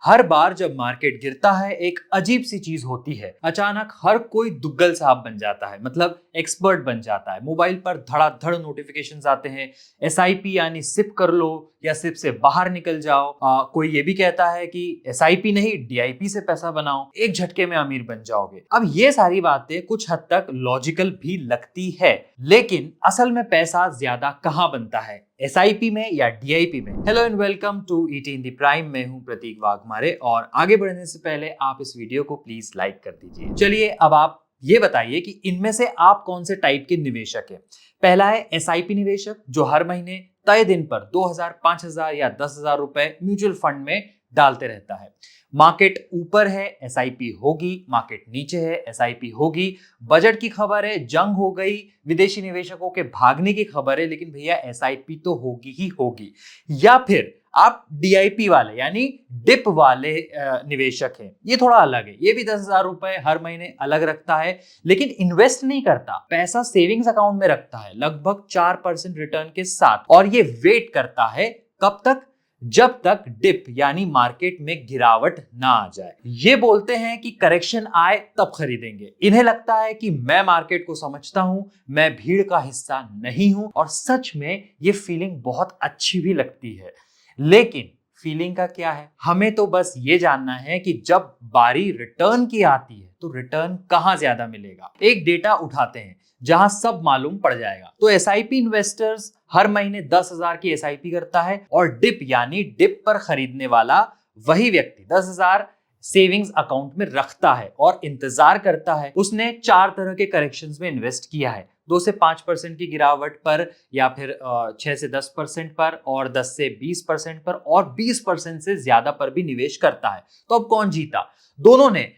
हर बार जब मार्केट गिरता है एक अजीब सी चीज होती है। अचानक हर कोई दुग्गल साहब बन जाता है, मतलब एक्सपर्ट बन जाता है। मोबाइल पर धड़ाधड़ नोटिफिकेशंस आते हैं, एसआईपी यानी सिप कर लो या सिप से बाहर निकल जाओ। कोई ये भी कहता है कि एसआईपी नहीं डीआईपी से पैसा बनाओ, एक झटके में अमीर बन जाओगे। अब ये सारी बातें कुछ हद तक लॉजिकल भी लगती है, लेकिन असल में पैसा ज्यादा कहाँ बनता है, एसआईपी में या डीआईपी में? Hello and welcome to ET in the Prime. मैं हूं प्रतीक वाघमारे और आगे बढ़ने से पहले आप इस वीडियो को प्लीज लाइक कर दीजिए। चलिए अब आप ये बताइए कि इनमें से आप कौन से टाइप के निवेशक हैं। पहला है एसआईपी निवेशक, जो हर महीने तय दिन पर 2000, 5000 या 10,000 रुपए म्यूचुअल फंड में डालते रहता है। मार्केट ऊपर है एसआईपी होगी, मार्केट नीचे है एसआईपी होगी। बजट की खबर है, जंग हो गई, विदेशी निवेशकों के भागने की खबर है, लेकिन भैया एसआईपी तो होगी ही होगी। या फिर आप डीआईपी वाले यानी डिप वाले निवेशक हैं, ये थोड़ा अलग है। ये भी 10,000 रुपए हर महीने अलग रखता है, लेकिन इन्वेस्ट नहीं करता, पैसा सेविंग्स अकाउंट में रखता है लगभग 4% रिटर्न के साथ। और ये वेट करता है कब तक? जब तक डिप यानी मार्केट में गिरावट ना आ जाए। ये बोलते हैं कि करेक्शन आए तब खरीदेंगे। इन्हें लगता है कि मैं मार्केट को समझता हूं, मैं भीड़ का हिस्सा नहीं हूं। और सच में ये फीलिंग बहुत अच्छी भी लगती है, लेकिन फीलिंग का क्या है? हमें तो बस ये जानना है कि जब बारी रिटर्न की आती है तो रिटर्न कहां ज्यादा मिलेगा। एक डेटा उठाते हैं जहां सब मालूम पड़ जाएगा। तो एसआईपी इन्वेस्टर्स हर महीने 10,000 की एसआईपी करता है और डिप यानी डिप पर खरीदने वाला वही व्यक्ति 10,000 सेविंग्स अकाउंट में रखता है और इंतजार करता है। उसने 4 तरह के करेक्शंस में इन्वेस्ट किया है, 2 से 5% की गिरावट पर, या फिर 6 से 10% पर, और 10 से 20% पर, और 20% से ज्यादा पर भी निवेश करता है। तो अब कौन जीता? दोनों ने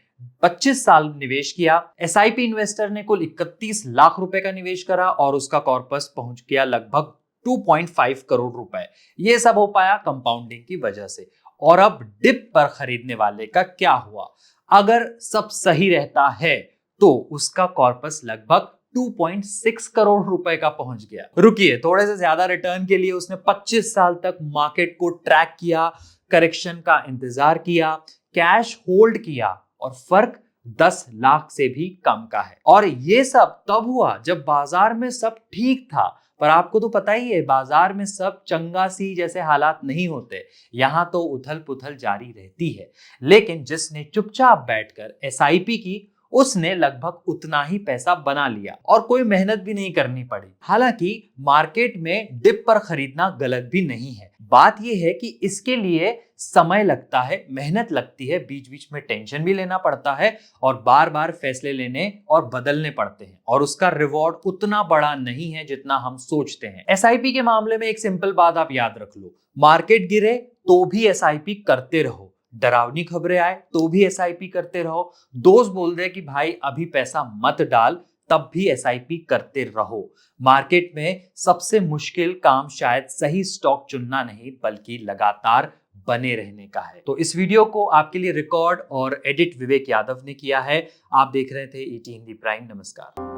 25 साल निवेश किया। एसआईपी इन्वेस्टर ने कुल 31 लाख रुपए का निवेश करा और उसका कॉर्पस पहुंच गया लगभग 2.5 करोड़ रुपए। ये सब हो पाया कंपाउंडिंग की वजह से। और अब डिप पर खरीदने वाले का क्या हुआ? अगर सब सही रहता है तो उसका कॉर्पस लगभग 2.6 करोड़ रुपए का पहुंच गया। रुकिए, थोड़े से ज्यादा रिटर्न के लिए उसने 25 साल तक मार्केट को ट्रैक किया, करेक्शन का इंतजार किया, कैश होल्ड किया, और फर्क 10 लाख से भी कम का है। और ये सब तब हुआ जब बाजार में सब ठीक था। पर आपको तो पता ही है, बाजार में सब चंगा सी जैसे हालात नहीं होते। यहां तो उथल पुथल जारी रहती है। लेकिन जिसने चुपचाप बैठकर एसआईपी की, उसने लगभग उतना ही पैसा बना लिया और कोई मेहनत भी नहीं करनी पड़ी। हालांकि मार्केट में डिप पर खरीदना गलत भी नहीं है। बात यह है कि इसके लिए समय लगता है, मेहनत लगती है, बीच बीच में टेंशन भी लेना पड़ता है और बार बार फैसले लेने और बदलने पड़ते हैं। और उसका रिवॉर्ड उतना बड़ा नहीं है जितना हम सोचते हैं। एसआईपी के मामले में एक सिंपल बात आप याद रख लो, मार्केट गिरे तो भी एसआईपी करते रहो, डरावनी खबरें आए तो भी एसआईपी करते रहो, दोस्त बोल दे कि भाई अभी पैसा मत डाल, तब भी एसआईपी करते रहो। मार्केट में सबसे मुश्किल काम शायद सही स्टॉक चुनना नहीं, बल्कि लगातार बने रहने का है। तो इस वीडियो को आपके लिए रिकॉर्ड और एडिट विवेक यादव ने किया है। आप देख रहे थे ईटी हिंदी प्राइम। नमस्कार।